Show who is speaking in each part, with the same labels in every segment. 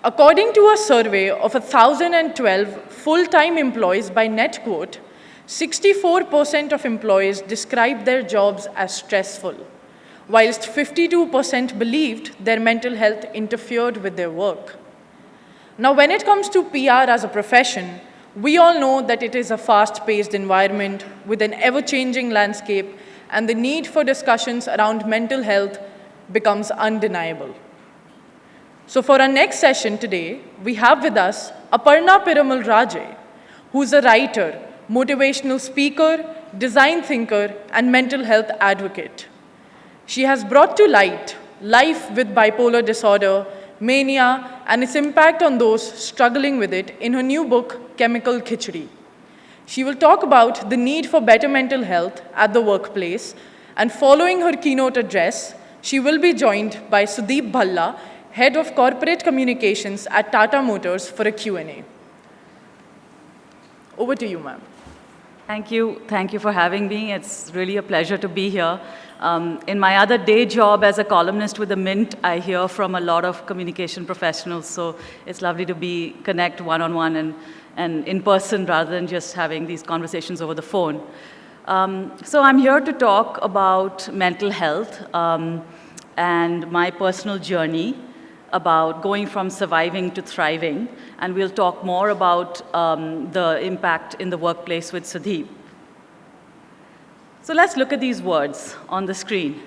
Speaker 1: According to a survey of 1,012 full-time employees by NetQuote, 64% of employees described their jobs as stressful, whilst 52% believed their mental health interfered with their work. Now, when it comes to PR as a profession, we all know that it is a fast-paced environment with an ever-changing landscape, and the need for discussions around mental health becomes undeniable. So for our next session today, we have with us Aparna Piramal Raje, who's a writer, motivational speaker, design thinker, and mental health advocate. She has brought to light life with bipolar disorder, mania, and its impact on those struggling with it in her new book, Chemical Khichdi. She will talk about the need for better mental health at the workplace, and following her keynote address, she will be joined by Sudeep Bhalla, Head of Corporate Communications at Tata Motors, for a Q&A. Over to you, ma'am.
Speaker 2: Thank you. Thank you for having me. It's really a pleasure to be here. In my other day job as a columnist with the Mint, I hear from a lot of communication professionals, so it's lovely to connect one-on-one and in person rather than just having these conversations over the phone. So I'm here to talk about mental health and my personal journey about going from surviving to thriving, and we'll talk more about the impact in the workplace with Sudeep. So let's look at these words on the screen.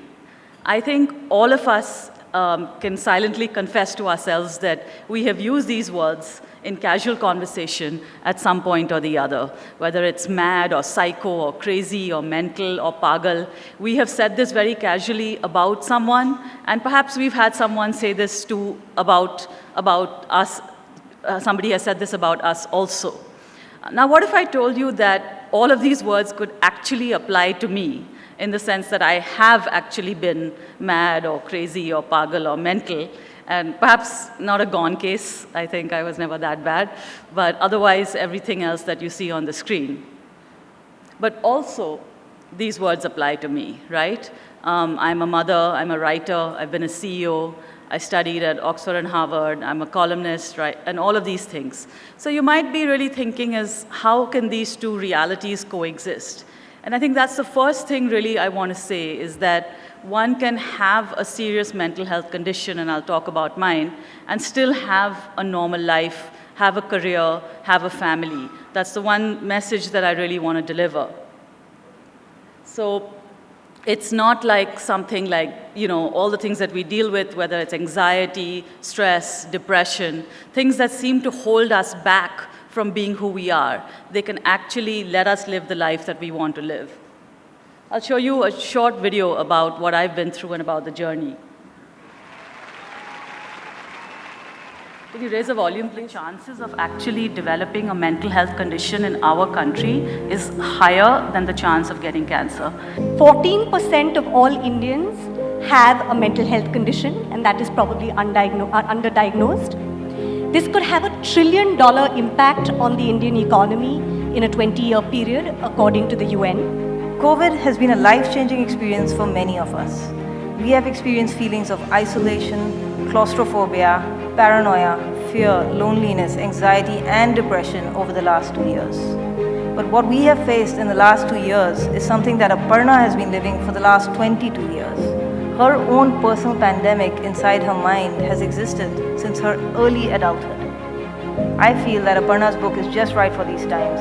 Speaker 2: I think all of us can silently confess to ourselves that we have used these words in casual conversation at some point or the other, whether it's mad or psycho or crazy or mental or pagal. We have said this very casually about someone, and perhaps we've had someone say this too about us. Somebody has said this about us also. Now, what if I told you that all of these words could actually apply to me, in the sense that I have actually been mad or crazy or pagal or mental, and perhaps not a gone case. I think I was never that bad, but otherwise everything else that you see on the screen. But also, these words apply to me, right? I'm a mother, I'm a writer, I've been a CEO, I studied at Oxford and Harvard, I'm a columnist, right? And all of these things. So you might be really thinking is, how can these two realities coexist? And I think that's the first thing really I want to say, is that one can have a serious mental health condition, and I'll talk about mine, and still have a normal life, have a career, have a family. That's the one message that I really want to deliver. So it's not like something like, all the things that we deal with, whether it's anxiety, stress, depression, things that seem to hold us back from being who we are. They can actually let us live the life that we want to live. I'll show you a short video about what I've been through and about the journey. Can you raise the volume, please? The chances of actually developing a mental health condition in our country is higher than the chance of getting cancer.
Speaker 3: 14% of all Indians have a mental health condition, and that is probably underdiagnosed. This could have $1 trillion impact on the Indian economy in a 20-year period, according to the UN.
Speaker 4: COVID has been a life-changing experience for many of us. We have experienced feelings of isolation, claustrophobia, paranoia, fear, loneliness, anxiety, and depression over the last 2 years. But what we have faced in the last 2 years is something that Aparna has been living for the last 22 years. Her own personal pandemic inside her mind has existed since her early adulthood. I feel that Aparna's book is just right for these times,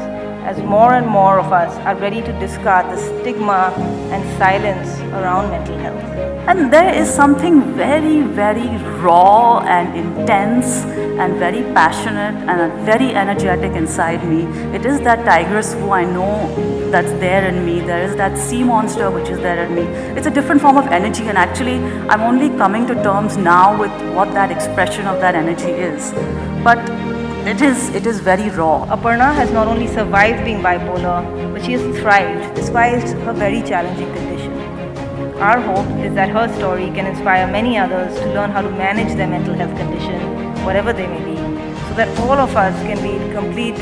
Speaker 4: as more and more of us are ready to discard the stigma and silence around mental health.
Speaker 2: And there is something very, very raw and intense and very passionate and very energetic inside me. It is that tigress who I know that's there in me. There is that sea monster which is there in me. It's a different form of energy, and actually I'm only coming to terms now with what that expression of that energy is. But it is very raw.
Speaker 4: Aparna has not only survived being bipolar, but she has thrived despite her very challenging condition. Our hope is that her story can inspire many others to learn how to manage their mental health condition, whatever they may be, so that all of us can lead complete,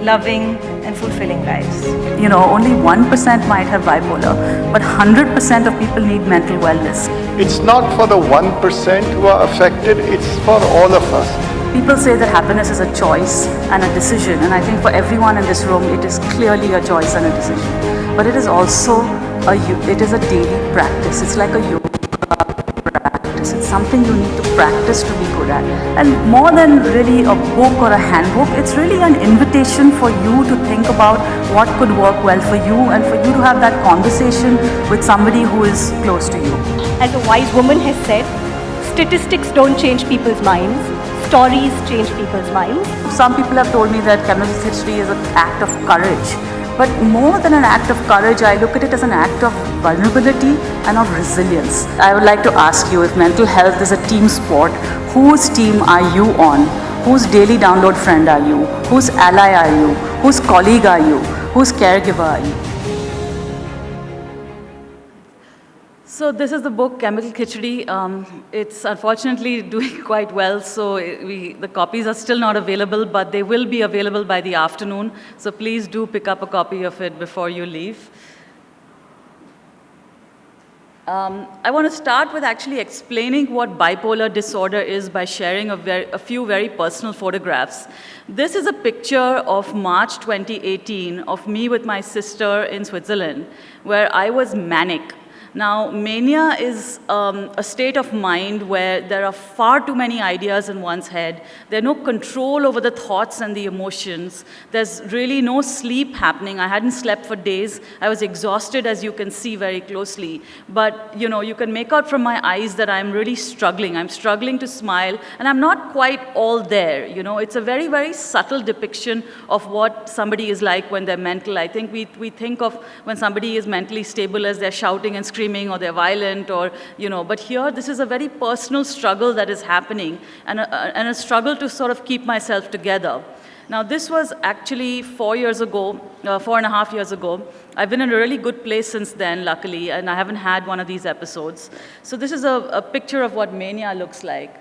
Speaker 4: loving, and fulfilling lives.
Speaker 2: Only 1% might have bipolar, but 100% of people need mental wellness.
Speaker 5: It's not for the 1% who are affected, it's for all of us.
Speaker 2: people say that happiness is a choice and a decision, and I think for everyone in this room, it is clearly a choice and a decision. But it is also it is a daily practice. It's like a yoga practice. It's something you need to practice to be good at. And more than really a book or a handbook, it's really an invitation for you to think about what could work well for you, and for you to have that conversation with somebody who is close to you.
Speaker 3: As a wise woman has said, statistics don't change people's minds, stories change people's minds.
Speaker 2: Some people have told me that chemical khichdi is an act of courage. But more than an act of courage, I look at it as an act of vulnerability and of resilience. I would like to ask you, if mental health is a team sport, whose team are you on? Whose daily download friend are you? Whose ally are you? Whose colleague are you? Whose caregiver are you? So this is the book, Chemical Khichdi. It's unfortunately doing quite well, so the copies are still not available, but they will be available by the afternoon. So please do pick up a copy of it before you leave. I want to start with actually explaining what bipolar disorder is by sharing a few very personal photographs. This is a picture of March 2018 of me with my sister in Switzerland, where I was manic. Now, mania is a state of mind where there are far too many ideas in one's head. There's no control over the thoughts and the emotions. There's really no sleep happening. I hadn't slept for days. I was exhausted, as you can see very closely. But, you can make out from my eyes that I'm really struggling. I'm struggling to smile, and I'm not quite all there. It's a very, very subtle depiction of what somebody is like when they're mental. I think we think of when somebody is mentally stable as they're shouting and screaming, or they're violent, or, but here this is a very personal struggle that is happening, and a struggle to sort of keep myself together. Now, this was actually 4.5 years ago. I've been in a really good place since then, luckily, and I haven't had one of these episodes. So this is a picture of what mania looks like.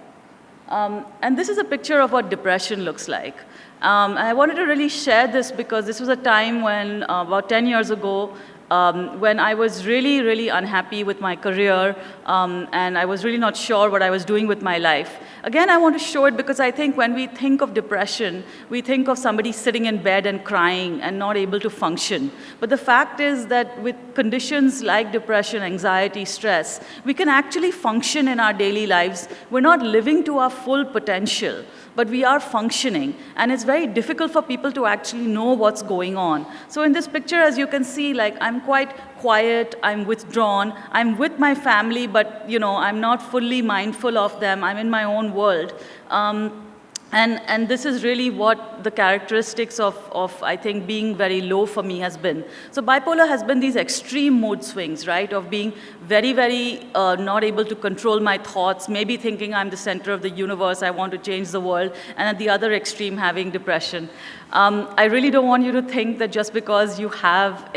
Speaker 2: And this is a picture of what depression looks like. I wanted to really share this because this was a time when, about 10 years ago, when I was really, really unhappy with my career, and I was really not sure what I was doing with my life. Again, I want to show it because I think when we think of depression, we think of somebody sitting in bed and crying and not able to function. But the fact is that with conditions like depression, anxiety, stress, we can actually function in our daily lives. We're not living to our full potential, but we are functioning. And it's very difficult for people to actually know what's going on. So in this picture, as you can see, I'm quite quiet, I'm withdrawn, I'm with my family, but I'm not fully mindful of them, I'm in my own world. And this is really what the characteristics of, I think, being very low for me has been. So bipolar has been these extreme mood swings, right, of being very, very not able to control my thoughts, maybe thinking I'm the center of the universe, I want to change the world, and at the other extreme, having depression. I really don't want you to think that just because you have,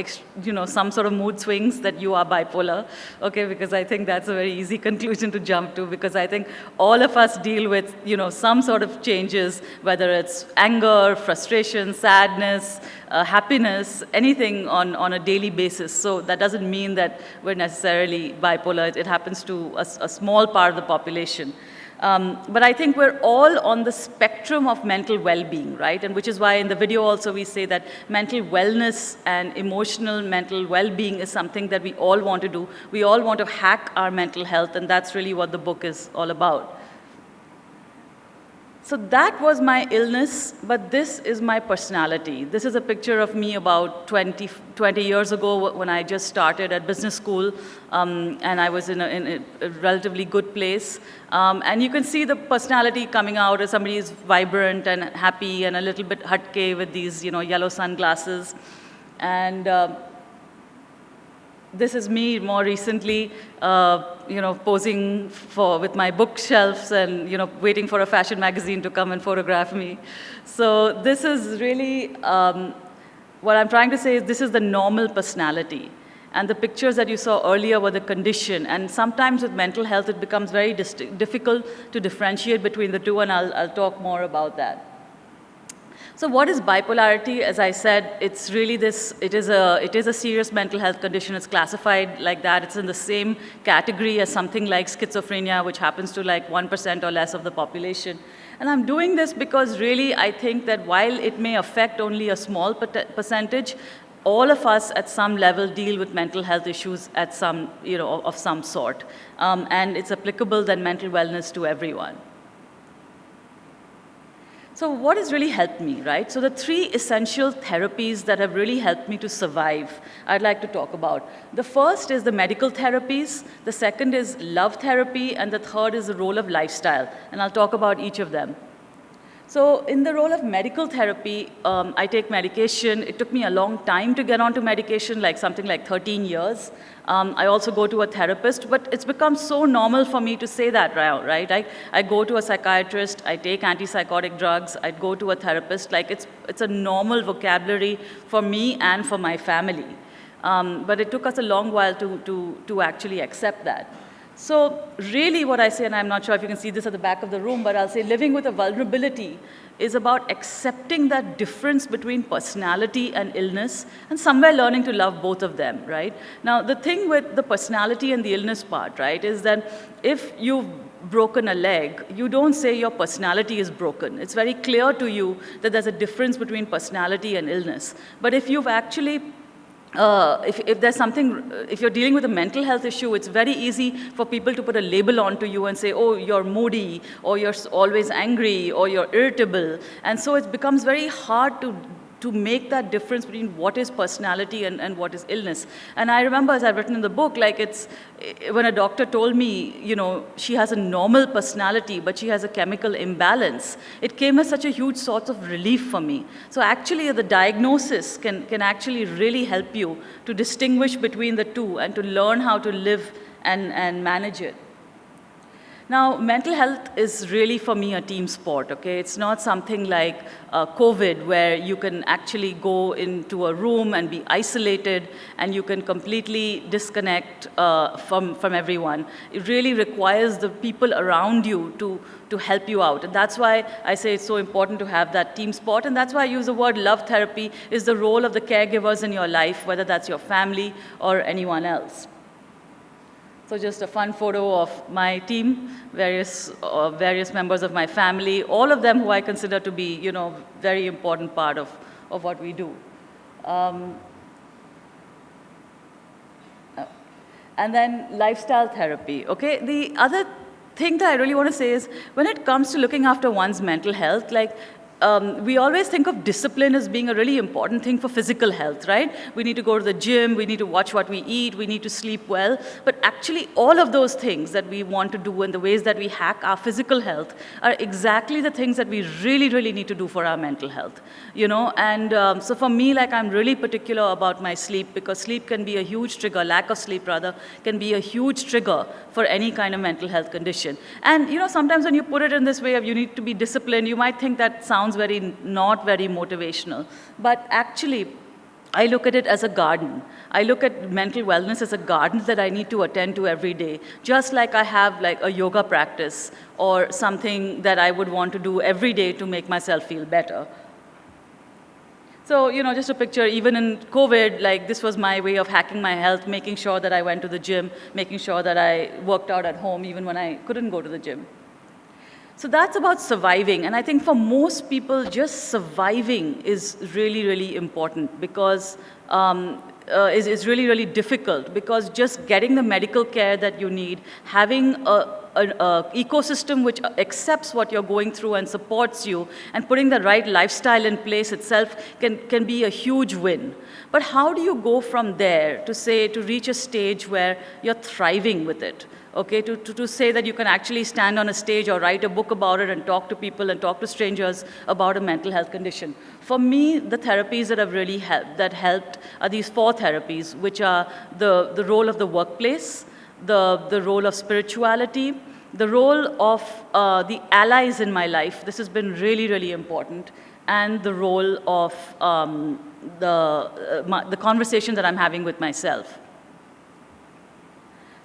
Speaker 2: some sort of mood swings that you are bipolar, okay? Because I think that's a very easy conclusion to jump to, because I think all of us deal with, some sort of changes, whether it's anger, frustration, sadness, happiness, anything on a daily basis. So that doesn't mean that we're necessarily bipolar. It happens to a small part of the population. But I think we're all on the spectrum of mental well-being, right? And which is why in the video also we say that mental wellness and emotional mental well-being is something that we all want to do. We all want to hack our mental health, and that's really what the book is all about. So that was my illness, but this is my personality. This is a picture of me about 20 years ago when I just started at business school, and I was in a relatively good place. And you can see the personality coming out as somebody is vibrant and happy and a little bit hatke with these, yellow sunglasses. And this is me more recently, posing with my bookshelves and, waiting for a fashion magazine to come and photograph me. So this is really, what I'm trying to say is this is the normal personality. And the pictures that you saw earlier were the condition. And sometimes with mental health, it becomes very difficult to differentiate between the two, and I'll talk more about that. So what is bipolarity? As I said, it's really this, it is a serious mental health condition. It's classified like that. It's in the same category as something like schizophrenia, which happens to like 1% or less of the population. And I'm doing this because really I think that while it may affect only a small percentage, all of us at some level deal with mental health issues at some, of some sort. And it's applicable then mental wellness to everyone. So what has really helped me, right? So the 3 essential therapies that have really helped me to survive, I'd like to talk about. The first is the medical therapies, the second is love therapy, and the third is the role of lifestyle. And I'll talk about each of them. So in the role of medical therapy, I take medication. It took me a long time to get onto medication, like something like 13 years. I also go to a therapist, but it's become so normal for me to say that, right? I go to a psychiatrist, I take antipsychotic drugs, I go to a therapist. Like it's a normal vocabulary for me and for my family. But it took us a long while to actually accept that. So really what I say, and I'm not sure if you can see this at the back of the room, but I'll say living with a vulnerability is about accepting that difference between personality and illness and somewhere learning to love both of them, right? Now, the thing with the personality and the illness part, right, is that if you've broken a leg, you don't say your personality is broken. It's very clear to you that there's a difference between personality and illness. But if you've actually if there's something, if you're dealing with a mental health issue, it's very easy for people to put a label onto you and say, oh, you're moody, or you're always angry, or you're irritable. And so it becomes very hard to make that difference between what is personality and what is illness. And I remember, as I've written in the book, like when a doctor told me, she has a normal personality, but she has a chemical imbalance, it came as such a huge source of relief for me. So actually, the diagnosis can actually really help you to distinguish between the two and to learn how to live and manage it. Now, mental health is really, for me, a team sport, okay? It's not something like COVID, where you can actually go into a room and be isolated, and you can completely disconnect from everyone. It really requires the people around you to help you out. And that's why I say it's so important to have that team sport, and that's why I use the word love therapy is the role of the caregivers in your life, whether that's your family or anyone else. So just a fun photo of my team, various members of my family, all of them who I consider to be, very important part of what we do. And then lifestyle therapy, okay? The other thing that I really want to say is when it comes to looking after one's mental health, like, we always think of discipline as being a really important thing for physical health, right? We need to go to the gym, we need to watch what we eat, we need to sleep well. But actually, all of those things that we want to do and the ways that we hack our physical health are exactly the things that we really, really need to do for our mental health, And so for me, like, I'm really particular about my sleep, because sleep can be a huge trigger, lack of sleep rather, can be a huge trigger for any kind of mental health condition. And, sometimes when you put it in this way of you need to be disciplined, you might think that sounds not very motivational. But actually, I look at it as a garden. I look at mental wellness as a garden that I need to attend to every day. Just like I have like a yoga practice or something that I would want to do every day to make myself feel better. So, just a picture, even in COVID, like this was my way of hacking my health, making sure that I went to the gym, making sure that I worked out at home even when I couldn't go to the gym. So that's about surviving. And I think for most people, just surviving is really, really important, because is really, really difficult, because just getting the medical care that you need, having an ecosystem which accepts what you're going through and supports you, and putting the right lifestyle in place itself can be a huge win. But how do you go from there to reach a stage where you're thriving with it? Okay, to say that you can actually stand on a stage or write a book about it and talk to people and talk to strangers about a mental health condition. For me, the therapies that have really helped are these 4 therapies, which are the role of the workplace, the role of spirituality, the role of the allies in my life. This has been really, really important, and the role of the conversation that I'm having with myself.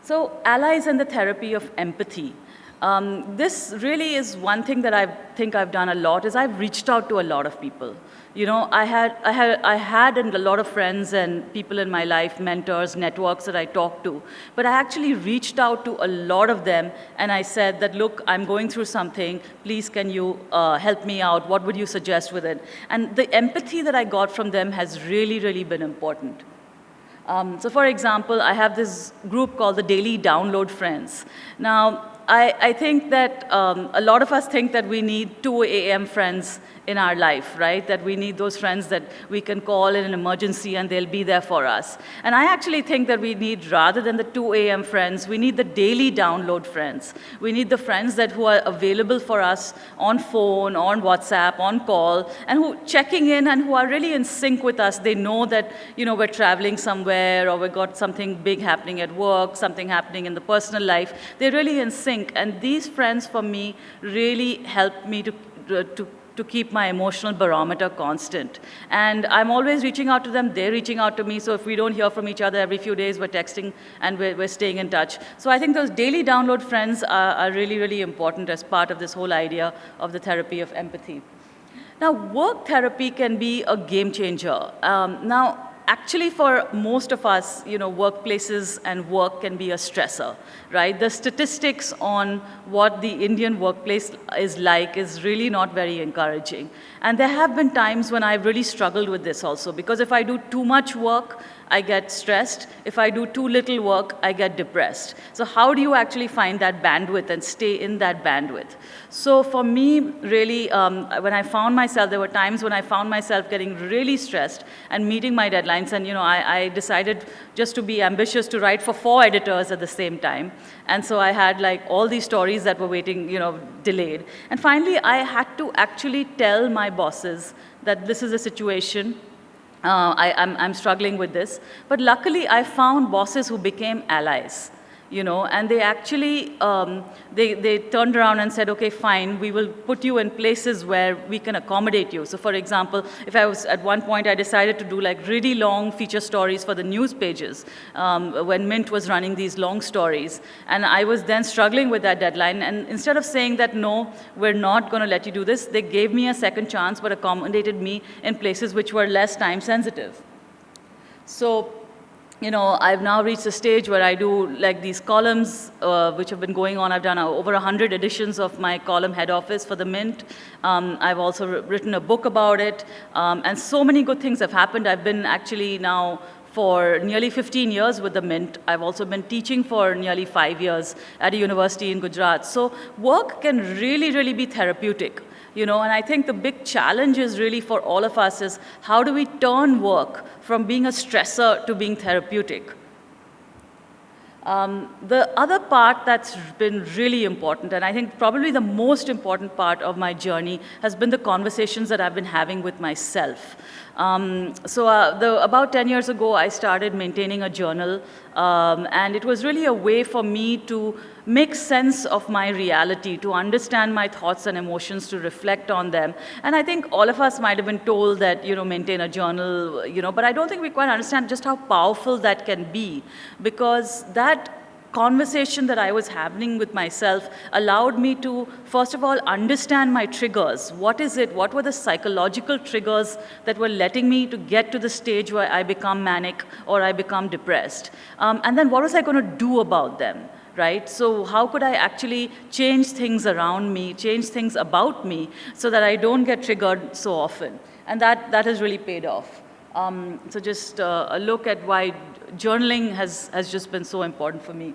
Speaker 2: So allies and the therapy of empathy. This really is one thing that I think I've done a lot, is I've reached out to a lot of people. You know, I had a lot of friends and people in my life, mentors, networks that I talked to, but I actually reached out to a lot of them and I said that, look, I'm going through something, please can you help me out, what would you suggest with it? And the empathy that I got from them has really, really been important. So for example, I have this group called the Daily Download Friends. Now, I think that a lot of us think that we need 2 a.m. friends in our life, right? That we need those friends that we can call in an emergency and they'll be there for us. And I actually think that we need, rather than the 2 a.m. friends, we need the daily download friends. We need the friends that who are available for us on phone, on WhatsApp, on call, and who checking in and who are really in sync with us. They know that, you know, we're traveling somewhere or we've got something big happening at work, something happening in the personal life. They're really in sync. And these friends for me really help me to keep my emotional barometer constant. And I'm always reaching out to them, they're reaching out to me, so if we don't hear from each other every few days, we're texting and we're staying in touch. So I think those daily download friends are really, really important as part of this whole idea of the therapy of empathy. Now, work therapy can be a game changer. Actually, for most of us, you know, workplaces and work can be a stressor, right? The statistics on what the Indian workplace is like is really not very encouraging. And there have been times when I've really struggled with this also, because if I do too much work, I get stressed. If I do too little work, I get depressed. So how do you actually find that bandwidth and stay in that bandwidth? So for me, really, when I found myself, there were times when I found myself getting really stressed and meeting my deadlines. And, you know, I decided just to be ambitious to write for 4 editors at the same time. And so I had like all these stories that were waiting, you know, delayed. And finally, I had to actually tell my bosses that this is a situation. I'm struggling with this. But luckily, I found bosses who became allies, you know, and they actually, they turned around and said, okay, fine, we will put you in places where we can accommodate you. So for example, if I was, at one point, I decided to do like really long feature stories for the news pages when Mint was running these long stories. And I was then struggling with that deadline. And instead of saying that, no, we're not going to let you do this, they gave me a second chance, but accommodated me in places which were less time sensitive. So, you know, I've now reached a stage where I do like these columns, which have been going on. I've done over 100 editions of my column head office for the Mint. I've also written a book about it. And so many good things have happened. I've been actually now for nearly 15 years with the Mint. I've also been teaching for nearly 5 years at a university in Gujarat. So work can really, really be therapeutic. You know, and I think the big challenge is really for all of us is how do we turn work from being a stressor to being therapeutic? The other part that's been really important, and I think probably the most important part of my journey, has been the conversations that I've been having with myself. About 10 years ago, I started maintaining a journal, and it was really a way for me to make sense of my reality, to understand my thoughts and emotions, to reflect on them. And I think all of us might have been told that, you know, maintain a journal, you know, but I don't think we quite understand just how powerful that can be, because that conversation that I was having with myself allowed me to, first of all, understand my triggers. What is it? What were the psychological triggers that were letting me to get to the stage where I become manic or I become depressed? And then what was I going to do about them? Right? So how could I actually change things around me, change things about me, so that I don't get triggered so often? And that has really paid off. So just a look at why journaling has just been so important for me.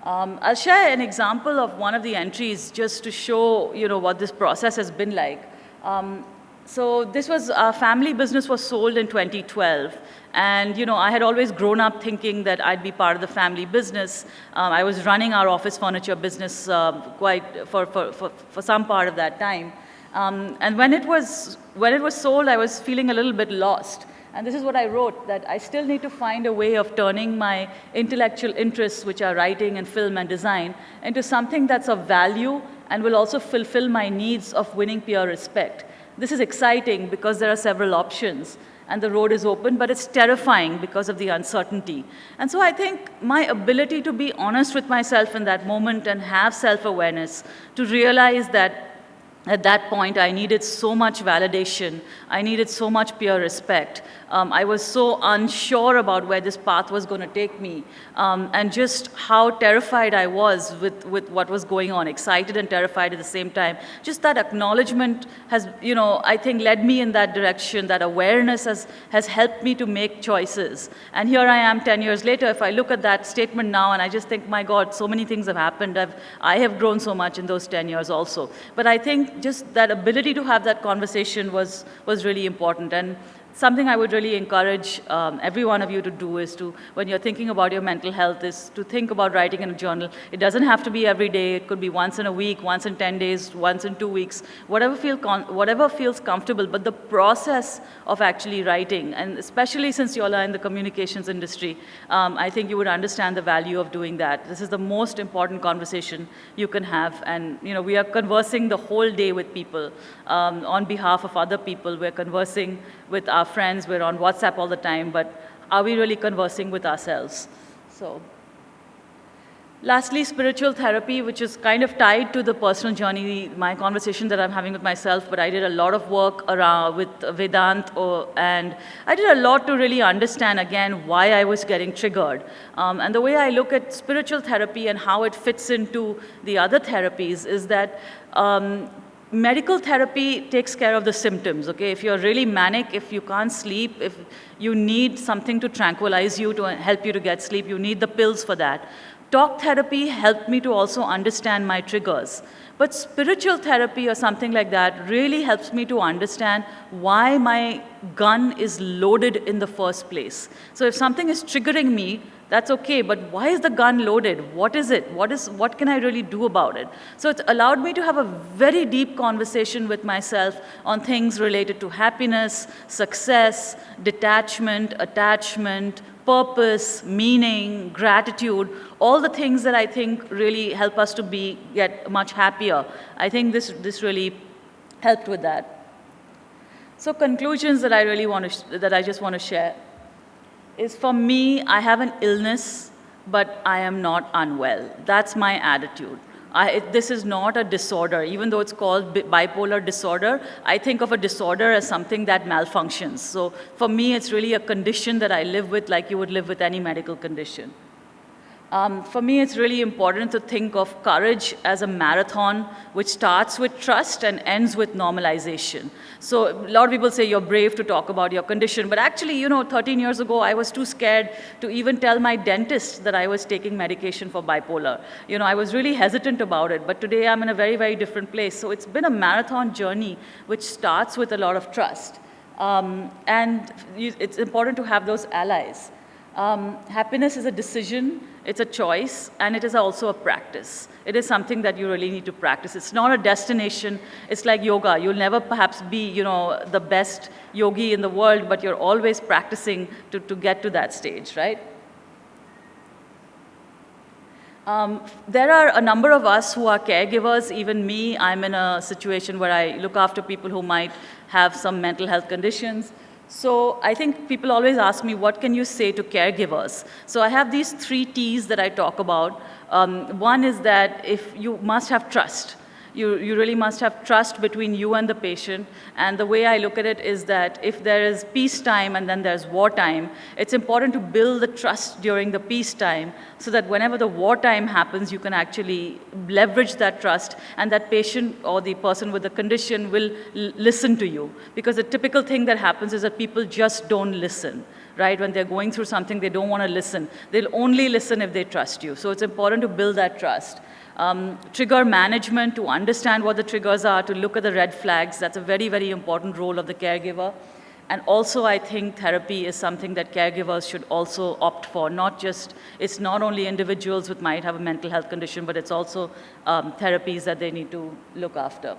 Speaker 2: I'll share an example of one of the entries just to show, you know, what this process has been like. So this was, our family business was sold in 2012. And, you know, I had always grown up thinking that I'd be part of the family business. I was running our office furniture business quite for some part of that time. And when it was sold, I was feeling a little bit lost. And this is what I wrote, that I still need to find a way of turning my intellectual interests, which are writing and film and design, into something that's of value and will also fulfill my needs of winning peer respect. This is exciting because there are several options. and the road is open, but it's terrifying because of the uncertainty. And so I think my ability to be honest with myself in that moment and have self-awareness, to realize that at that point, I needed so much validation. I needed so much peer respect. I was so unsure about where this path was going to take me, and just how terrified I was with what was going on, excited and terrified at the same time. Just that acknowledgement has, I think led me in that direction. That awareness has helped me to make choices. And here I am 10 years later. If I look at that statement now and I just think, my God, so many things have happened. I have grown so much in those 10 years also. But I think just that ability to have that conversation was really important. And something I would really encourage every one of you to do is to, when you're thinking about your mental health, is to think about writing in a journal. It doesn't have to be every day. It could be once in a week, once in 10 days, once in 2 weeks, whatever feels comfortable. But the process of actually writing, and especially since you all are in the communications industry, I think you would understand the value of doing that. This is the most important conversation you can have. And we are conversing the whole day with people on behalf of other people. We're conversing with our friends, we're on WhatsApp all the time, but are we really conversing with ourselves? So, lastly, spiritual therapy, which is kind of tied to the personal journey, my conversation that I'm having with myself, but I did a lot of work around with Vedant, and I did a lot to really understand, again, why I was getting triggered. And the way I look at spiritual therapy and how it fits into the other therapies is that medical therapy takes care of the symptoms, okay? If you're really manic, if you can't sleep, if you need something to tranquilize you, to help you to get sleep, you need the pills for that. Talk therapy helped me to also understand my triggers. But spiritual therapy or something like that really helps me to understand why my gun is loaded in the first place. So if something is triggering me, that's okay, but why is the gun loaded? What is it? What can I really do about it? So it's allowed me to have a very deep conversation with myself on things related to happiness, success, detachment, attachment, purpose, meaning, gratitude, all the things that I think really help us to get much happier. I think this really helped with that. So conclusions that I just want to share is, for me, I have an illness, but I am not unwell. That's my attitude. This is not a disorder. Even though it's called bipolar disorder, I think of a disorder as something that malfunctions. So for me, it's really a condition that I live with like you would live with any medical condition. For me, it's really important to think of courage as a marathon, which starts with trust and ends with normalization. So a lot of people say you're brave to talk about your condition, but actually, 13 years ago, I was too scared to even tell my dentist that I was taking medication for bipolar. I was really hesitant about it, but today I'm in a very, very different place. So it's been a marathon journey, which starts with a lot of trust. And it's important to have those allies. Happiness is a decision, it's a choice, and it is also a practice. It is something that you really need to practice. It's not a destination. It's like yoga. You'll never perhaps be, the best yogi in the world, but you're always practicing to get to that stage, right? There are a number of us who are caregivers. Even me, I'm in a situation where I look after people who might have some mental health conditions. So I think people always ask me, what can you say to caregivers? So I have these 3 T's that I talk about. One is that you must have trust. You really must have trust between you and the patient. And the way I look at it is that if there is peacetime and then there's wartime, it's important to build the trust during the peacetime so that whenever the wartime happens, you can actually leverage that trust, and that patient or the person with the condition will listen to you. Because the typical thing that happens is that people just don't listen. Right? When they're going through something, they don't want to listen. They'll only listen if they trust you. So it's important to build that trust. Trigger management, to understand what the triggers are, to look at the red flags. That's a very, very important role of the caregiver. And also, I think therapy is something that caregivers should also opt for. It's not only individuals who might have a mental health condition, but it's also therapies that they need to look after.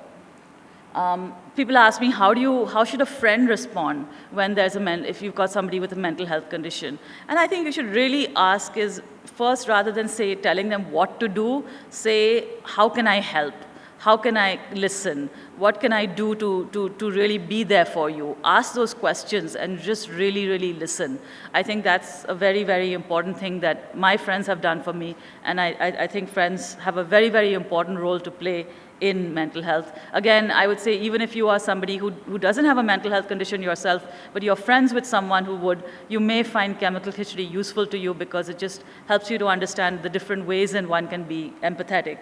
Speaker 2: People ask me, how should a friend respond when if you've got somebody with a mental health condition? And I think you should really ask is, first, rather than telling them what to do, say, how can I help? How can I listen? What can I do to really be there for you? Ask those questions and just really, really listen. I think that's a very, very important thing that my friends have done for me, and I think friends have a very, very important role to play in mental health. Again, I would say even if you are somebody who doesn't have a mental health condition yourself, but you're friends with someone who would, you may find Chemical Khichdi useful to you because it just helps you to understand the different ways in one can be empathetic.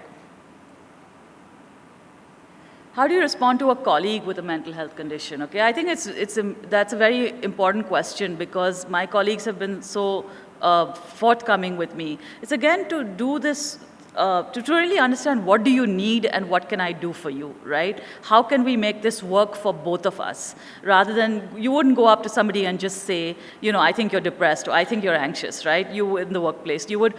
Speaker 2: How do you respond to a colleague with a mental health condition? Okay, I think that's a very important question because my colleagues have been so forthcoming with me. It's again to do this, to really understand what do you need and what can I do for you, right? How can we make this work for both of us? Rather than, you wouldn't go up to somebody and just say, you know, I think you're depressed or I think you're anxious, right? You in the workplace. You would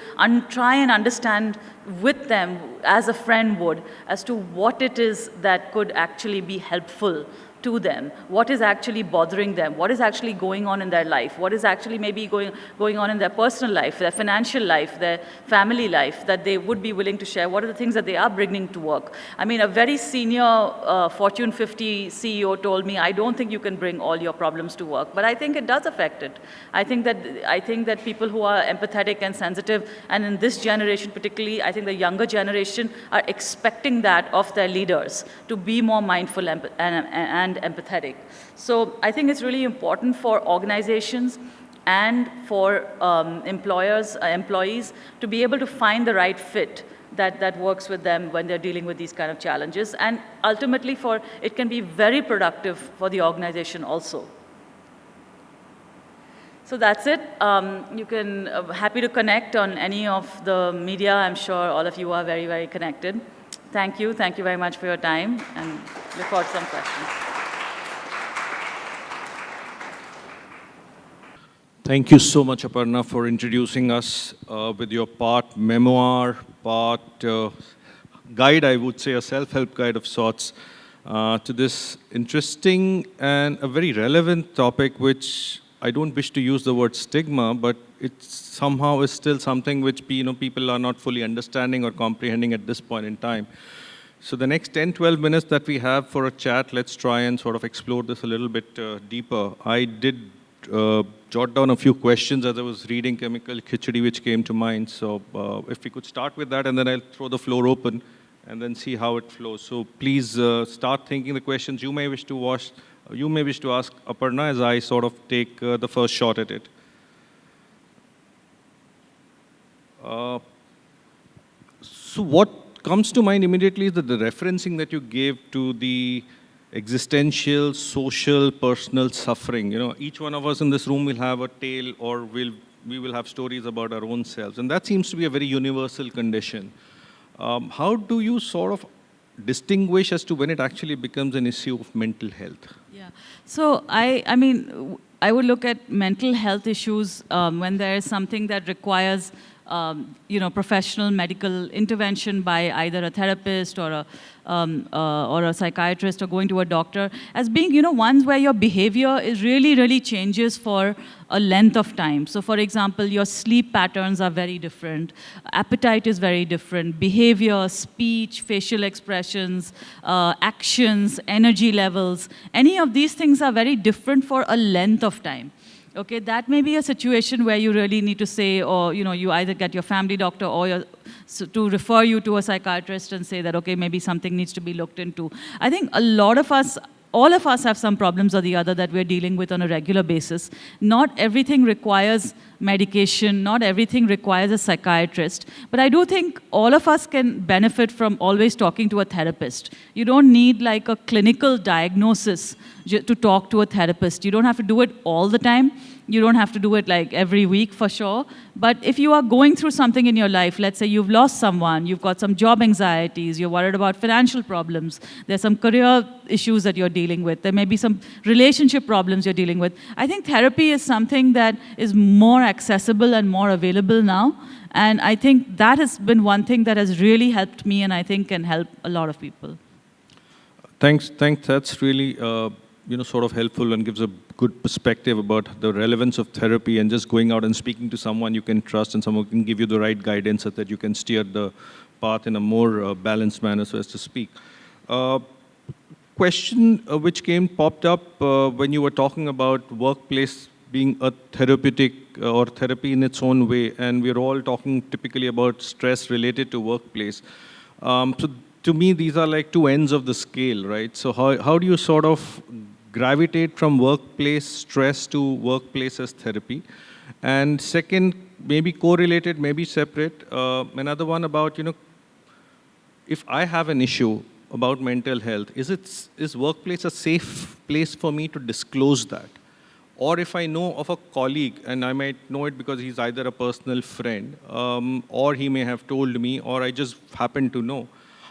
Speaker 2: try and understand with them as a friend would as to what it is that could actually be helpful to them, what is actually bothering them, what is actually going on in their life, what is actually maybe going on in their personal life, their financial life, their family life that they would be willing to share, what are the things that they are bringing to work. I mean, a very senior Fortune 50 CEO told me, I don't think you can bring all your problems to work, but I think it does affect it. I think that people who are empathetic and sensitive, and in this generation particularly, I think the younger generation are expecting that of their leaders, to be more mindful and empathetic. So I think it's really important for organizations and for employees to be able to find the right fit that works with them when they're dealing with these kind of challenges. And ultimately it can be very productive for the organization also. So that's it. You can, happy to connect on any of the media. I'm sure all of you are very, very connected. Thank you very much for your time, and look forward to some questions.
Speaker 5: Thank you so much, Aparna, for introducing us with your part memoir, part guide, I would say, a self-help guide of sorts, to this interesting and a very relevant topic, which I don't wish to use the word stigma, but it somehow is still something which people are not fully understanding or comprehending at this point in time. So the next 10, 12 minutes that we have for a chat, let's try and sort of explore this a little bit deeper. I did jot down a few questions as I was reading Chemical Khichdi, which came to mind. So if we could start with that, and then I'll throw the floor open and then see how it flows. So please start thinking the questions you may wish to ask Aparna as I sort of take the first shot at it. So what comes to mind immediately is that the referencing that you gave to the existential, social, personal suffering. Each one of us in this room will have a tale, or we will have stories about our own selves. And that seems to be a very universal condition. How do you sort of distinguish as to when it actually becomes an issue of mental health?
Speaker 2: Yeah. So I mean, I would look at mental health issues when there is something that requires professional medical intervention by either a therapist or a psychiatrist, or going to a doctor, as being, ones where your behavior is really changes for a length of time. So for example, your sleep patterns are very different, appetite is very different, behavior, speech, facial expressions, actions, energy levels, any of these things are very different for a length of time. Okay, that may be a situation where you really need to say, or you either get your family doctor or to refer you to a psychiatrist and say that, okay, maybe something needs to be looked into. I think all of us have some problems or the other that we're dealing with on a regular basis. Not everything requires medication, not everything requires a psychiatrist, but I do think all of us can benefit from always talking to a therapist. You don't need like a clinical diagnosis to talk to a therapist. You don't have to do it all the time. You don't have to do it like every week for sure. But if you are going through something in your life, let's say you've lost someone, you've got some job anxieties, you're worried about financial problems, there's some career issues that you're dealing with, there may be some relationship problems you're dealing with. I think therapy is something that is more accessible and more available now. And I think that has been one thing that has really helped me, and I think can help a lot of people.
Speaker 5: Thanks. That's really sort of helpful and gives a good perspective about the relevance of therapy and just going out and speaking to someone you can trust and someone who can give you the right guidance so that you can steer the path in a more balanced manner, so as to speak. Question which popped up when you were talking about workplace being a therapeutic or therapy in its own way, and we're all talking typically about stress related to workplace. So to me, these are like two ends of the scale, right? So how do you sort of gravitate from workplace stress to workplace as therapy? And second, maybe correlated, maybe separate, another one about, if I have an issue about mental health, is workplace a safe place for me to disclose that? Or if I know of a colleague, and I might know it because he's either a personal friend, or he may have told me, or I just happen to know,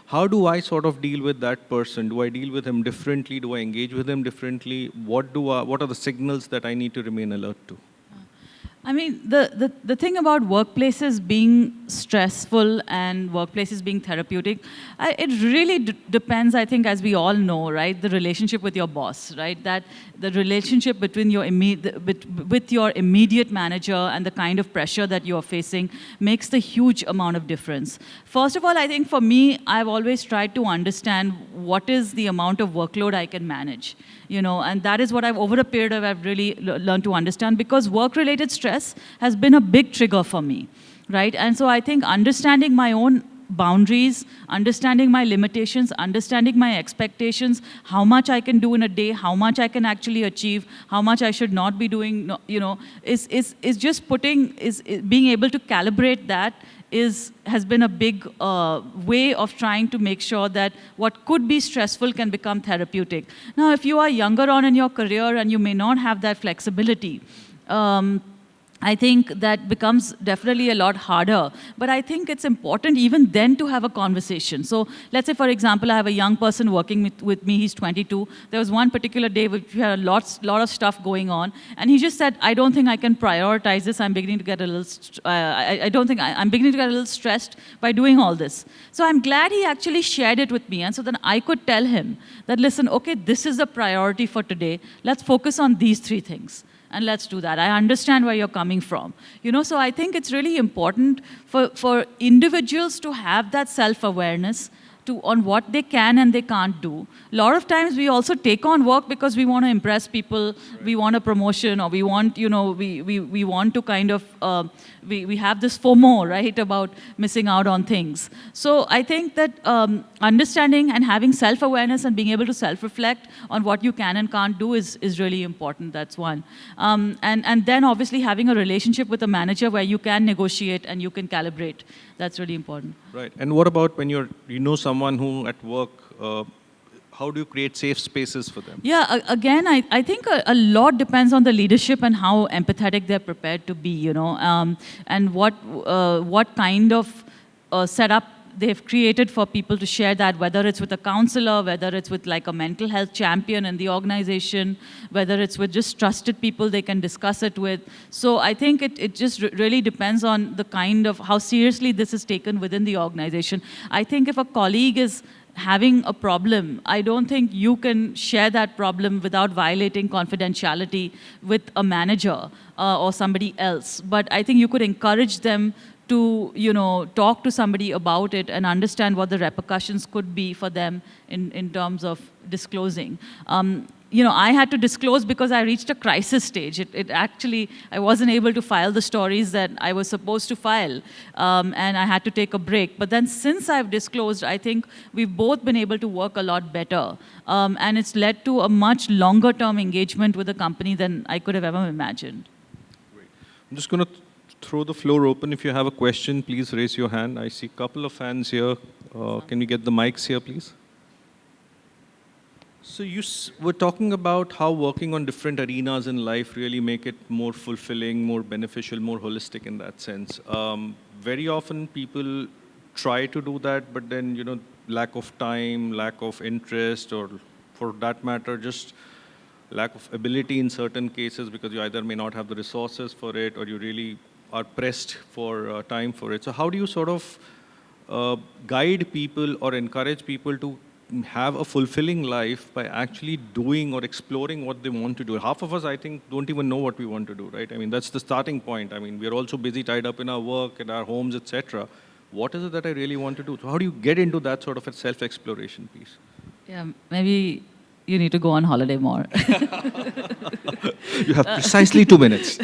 Speaker 5: how do I sort of deal with that person? Do I deal with him differently? Do I engage with him differently? What are the signals that I need to remain alert to?
Speaker 2: I mean, the thing about workplaces being stressful and workplaces being therapeutic, it really depends, I think, as we all know, right? The relationship with your boss, right? That the relationship between with your immediate manager and the kind of pressure that you're facing makes the huge amount of difference. First of all, I think for me, I've always tried to understand what is the amount of workload I can manage. And that is what over a period of I've really learned to understand, because work-related stress has been a big trigger for me, right? And so I think understanding my own boundaries, understanding my limitations, understanding my expectations, how much I can do in a day, how much I can actually achieve, how much I should not be doing, is just being able to calibrate that has been a big way of trying to make sure that what could be stressful can become therapeutic. Now, if you are younger on in your career and you may not have that flexibility, I think that becomes definitely a lot harder. But I think it's important even then to have a conversation. So let's say, for example, I have a young person working with me. He's 22. There was one particular day which we had a lot of stuff going on. And he just said, I don't think I can prioritize this. I'm beginning to get a little, I'm beginning to get a little stressed by doing all this. So I'm glad he actually shared it with me. And so then I could tell him that, listen, okay, this is the priority for today. Let's focus on these 3 things. And let's do that. I understand where you're coming from. So I think it's really important for individuals to have that self-awareness on what they can and they can't do. A lot of times we also take on work because we want to impress people, right. We want a promotion, or we want, we want to kind of, we have this FOMO, right, about missing out on things. So I think that understanding and having self-awareness and being able to self-reflect on what you can and can't do is really important. That's one. And then obviously having a relationship with a manager where you can negotiate and you can calibrate. That's really important.
Speaker 5: Right. And what about when you know someone who at work, how do you create safe spaces for them?
Speaker 2: Yeah, again, I think a lot depends on the leadership and how empathetic they're prepared to be, and what kind of setup they've created for people to share that, whether it's with a counselor, whether it's with like a mental health champion in the organization, whether it's with just trusted people they can discuss it with. So I think it just really depends on the kind of how seriously this is taken within the organization. I think if a colleague is having a problem, I don't think you can share that problem without violating confidentiality with a manager or somebody else. But I think you could encourage them to, talk to somebody about it and understand what the repercussions could be for them in terms of disclosing. I had to disclose because I reached a crisis stage. It actually, I wasn't able to file the stories that I was supposed to file, and I had to take a break. But then since I've disclosed, I think we've both been able to work a lot better. And it's led to a much longer term engagement with the company than I could have ever imagined.
Speaker 5: Great. I'm just going to throw the floor open. If you have a question, please raise your hand. I see a couple of hands here. Can we get the mics here, please? So you were talking about how working on different arenas in life really make it more fulfilling, more beneficial, more holistic in that sense. Very often people try to do that, but then, lack of time, lack of interest, or for that matter, just lack of ability in certain cases because you either may not have the resources for it or you really are pressed for time for it. So how do you sort of guide people or encourage people to have a fulfilling life by actually doing or exploring what they want to do? Half of us, I think, don't even know what we want to do, right? I mean, that's the starting point. I mean, we're also busy tied up in our work, in our homes, etc. what is it that I really want to do? So how do you get into that sort of a self-exploration piece?
Speaker 2: Yeah, maybe you need to go on holiday more.
Speaker 5: You have precisely 2 minutes.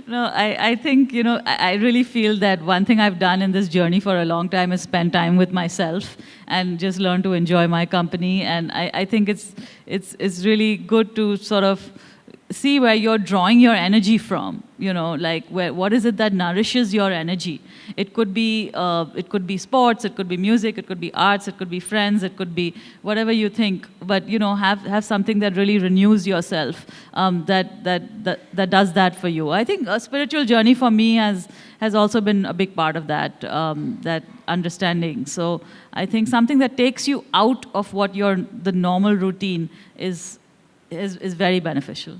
Speaker 2: No, I think, I really feel that one thing I've done in this journey for a long time is spend time with myself and just learn to enjoy my company. And I think it's really good to sort of see where you're drawing your energy from, like what is it that nourishes your energy? It could be sports, it could be music, it could be arts, it could be friends, it could be whatever you think. But have something that really renews yourself, that does that for you. I think a spiritual journey for me has also been a big part of that understanding. So I think something that takes you out of what the normal routine is very beneficial.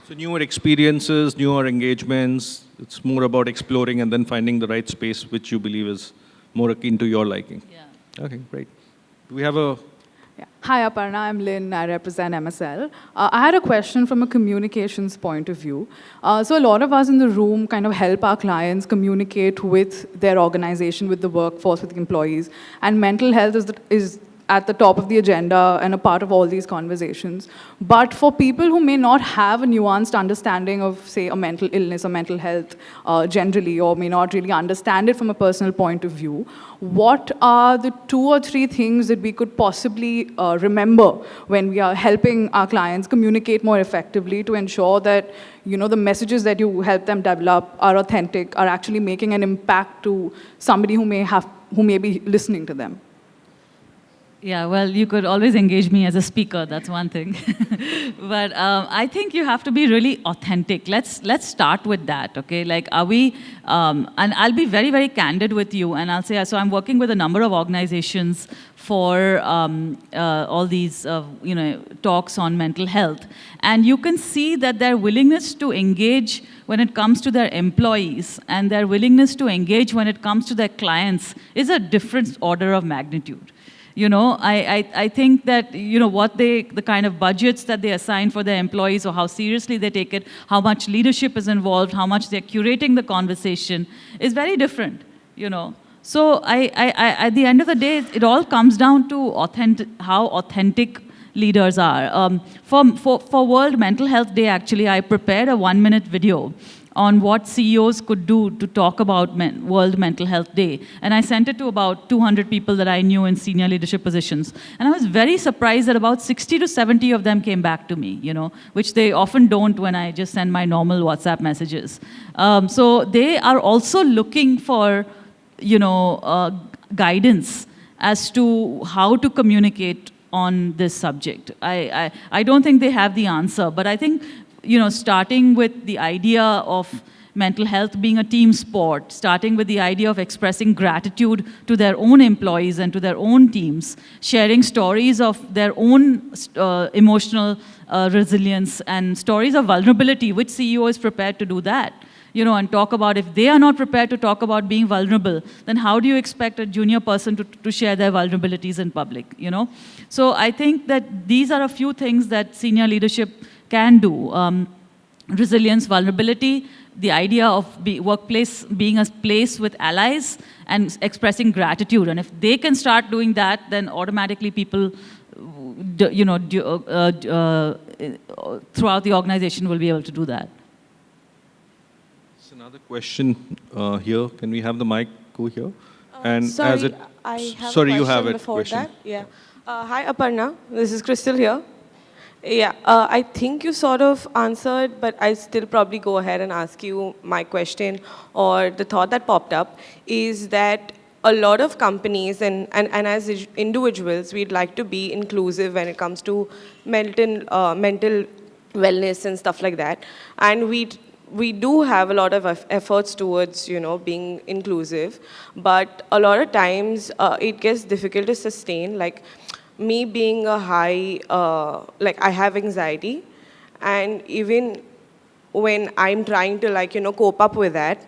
Speaker 5: So newer experiences, newer engagements, it's more about exploring and then finding the right space which you believe is more akin to your liking.
Speaker 2: Yeah.
Speaker 5: Okay, great. Do we have a...
Speaker 6: Yeah. Hi, Aparna. I'm Lynn. I represent MSL. I had a question from a communications point of view. So a lot of us in the room kind of help our clients communicate with their organization, with the workforce, with the employees. And mental health is at the top of the agenda and a part of all these conversations. But for people who may not have a nuanced understanding of, say, a mental illness or mental health generally, or may not really understand it from a personal point of view, what are the 2 or 3 things that we could possibly remember when we are helping our clients communicate more effectively to ensure that the messages that you help them develop are authentic, are actually making an impact to somebody who may be listening to them?
Speaker 2: Yeah, well, you could always engage me as a speaker. That's one thing. But I think you have to be really authentic. Let's start with that, okay? Like, are we? And I'll be very, very candid with you, and I'll say, so I'm working with a number of organizations for all these, talks on mental health, and you can see that their willingness to engage when it comes to their employees and their willingness to engage when it comes to their clients is a different order of magnitude. I think that, the kind of budgets that they assign for their employees or how seriously they take it, how much leadership is involved, how much they're curating the conversation is very different, So at the end of the day, it all comes down to how authentic leaders are. For World Mental Health Day, actually, I prepared a 1-minute video on what CEOs could do to talk about World Mental Health Day. And I sent it to about 200 people that I knew in senior leadership positions. And I was very surprised that about 60 to 70 of them came back to me, which they often don't when I just send my normal WhatsApp messages. So they are also looking for, guidance as to how to communicate on this subject. I don't think they have the answer, but I think starting with the idea of mental health being a team sport, starting with the idea of expressing gratitude to their own employees and to their own teams, sharing stories of their own emotional resilience and stories of vulnerability, which CEO is prepared to do that, and talk about if they are not prepared to talk about being vulnerable, then how do you expect a junior person to share their vulnerabilities in public, So I think that these are a few things that senior leadership can do. Resilience, vulnerability, the idea of workplace being a place with allies and expressing gratitude. And if they can start doing that, then automatically people, throughout the organization will be able to do that.
Speaker 5: There's another question here. Can we have the mic go here? And
Speaker 7: sorry, I have a
Speaker 5: you have
Speaker 7: question
Speaker 5: a
Speaker 7: before
Speaker 5: question.
Speaker 7: that. Yeah. Hi, Aparna. This is Crystal here. Yeah, I think you sort of answered, but I still probably go ahead and ask you my question, or the thought that popped up is that a lot of companies and as individuals, we'd like to be inclusive when it comes to mental wellness and stuff like that. And we do have a lot of efforts towards, being inclusive, but a lot of times it gets difficult to sustain. Like, me being a high, I have anxiety, and even when I'm trying to cope up with that,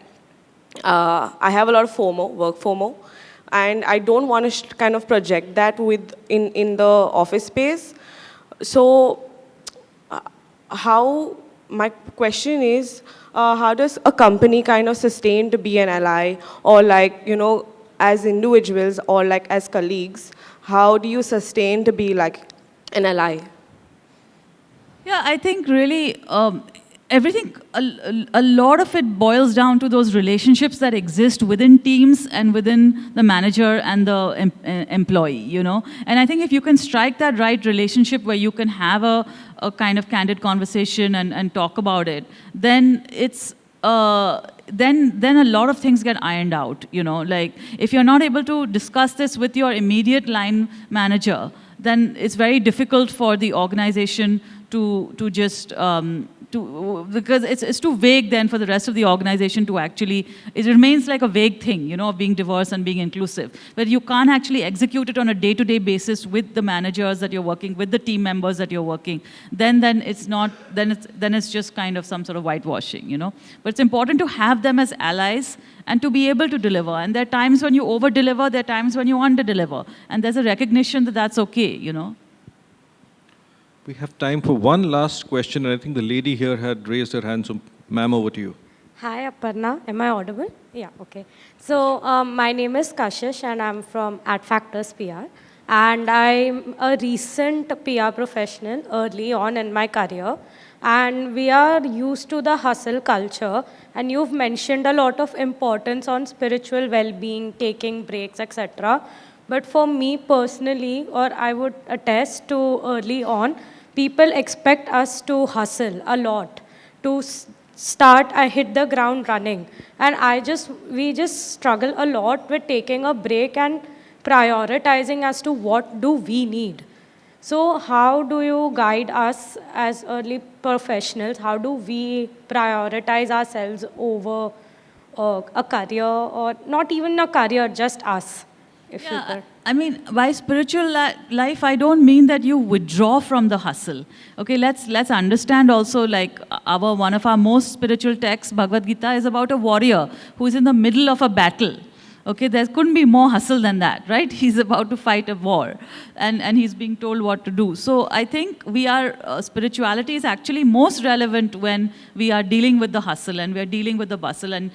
Speaker 7: I have a lot of FOMO, work FOMO, and I don't want to kind of project that in the office space. So my question is, how does a company kind of sustain to be an ally, or as individuals or like as colleagues, how do you sustain to be like an ally?
Speaker 2: Yeah, I think really everything, a lot of it boils down to those relationships that exist within teams and within the manager and the employee, you know. And I think if you can strike that right relationship where you can have a kind of candid conversation and talk about it, then it's, then a lot of things get ironed out, you know. Like, if you're not able to discuss this with your immediate line manager, then it's very difficult for the organization to just, because it's too vague then for the rest of the organization to actually, it remains like a vague thing, you know, of being diverse and being inclusive. But you can't actually execute it on a day-to-day basis with the managers that you're working, with the team members that you're working. Then it's not, then it's just kind of some sort of whitewashing, you know. But it's important to have them as allies and to be able to deliver. And there are times when you over-deliver, there are times when you under-deliver. And there's a recognition that that's okay, you know.
Speaker 5: We have time for one last question, and I think the lady here had raised her hand, so ma'am, over to you.
Speaker 8: Hi, Aparna. Am I audible? Yeah, okay. So my name is Kashish, and I'm from @Factors PR. And I'm a recent PR professional early on in my career. And we are used to the hustle culture. And you've mentioned a lot of importance on spiritual well-being, taking breaks, etc. But for me personally, or I would attest to early on, people expect us to hustle a lot, to start, I hit the ground running. And we just struggle a lot with taking a break and prioritizing as to what do we need. So how do you guide us as early professionals? How do we prioritize ourselves over a career, or not even a career, just us? If you could.
Speaker 2: I mean, by spiritual life, I don't mean that you withdraw from the hustle. Okay, let's understand also, like, one of our most spiritual texts, Bhagavad Gita, is about a warrior who is in the middle of a battle. Okay, there couldn't be more hustle than that, right? He's about to fight a war, and he's being told what to do. So I think spirituality is actually most relevant when we are dealing with the hustle and we are dealing with the bustle. And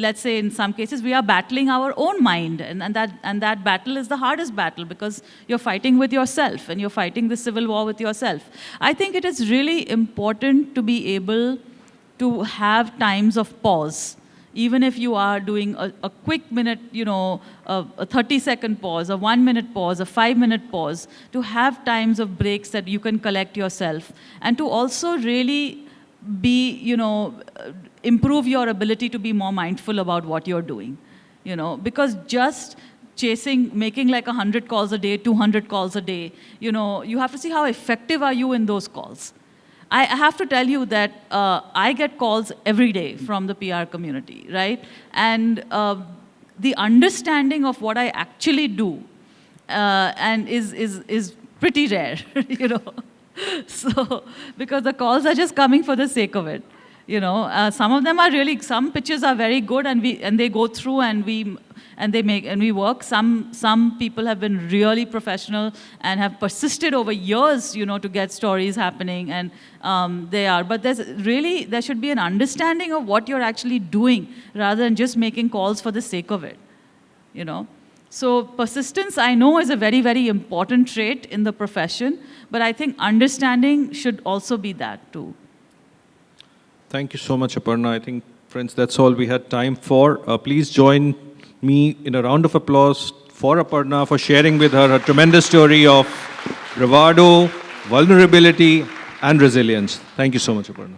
Speaker 2: let's say in some cases we are battling our own mind, and that battle is the hardest battle because you're fighting with yourself and you're fighting the civil war with yourself. I think it is really important to be able to have times of pause. Even if you are doing a quick minute, you know, a 30-second pause, a 1-minute pause, a 5-minute pause, to have times of breaks that you can collect yourself, and to also really be, you know, improve your ability to be more mindful about what you're doing, you know, because just making like 100 calls a day, 200 calls a day, you know, you have to see how effective are you in those calls. I have to tell you that I get calls every day from the PR community, right? And the understanding of what I actually do and is pretty rare, you know. So, because the calls are just coming for the sake of it, you know. Some of them are really, some pitches are very good, and they go through, and we work. Some people have been really professional and have persisted over years, you know, to get stories happening, and but there should be an understanding of what you're actually doing rather than just making calls for the sake of it, you know. So persistence, I know, is a very, very important trait in the profession, but I think understanding should also be that too.
Speaker 5: Thank you so much, Aparna. I think, friends, that's all we had time for. Please join me in a round of applause for Aparna for sharing with her tremendous story of bravado, vulnerability, and resilience. Thank you so much, Aparna.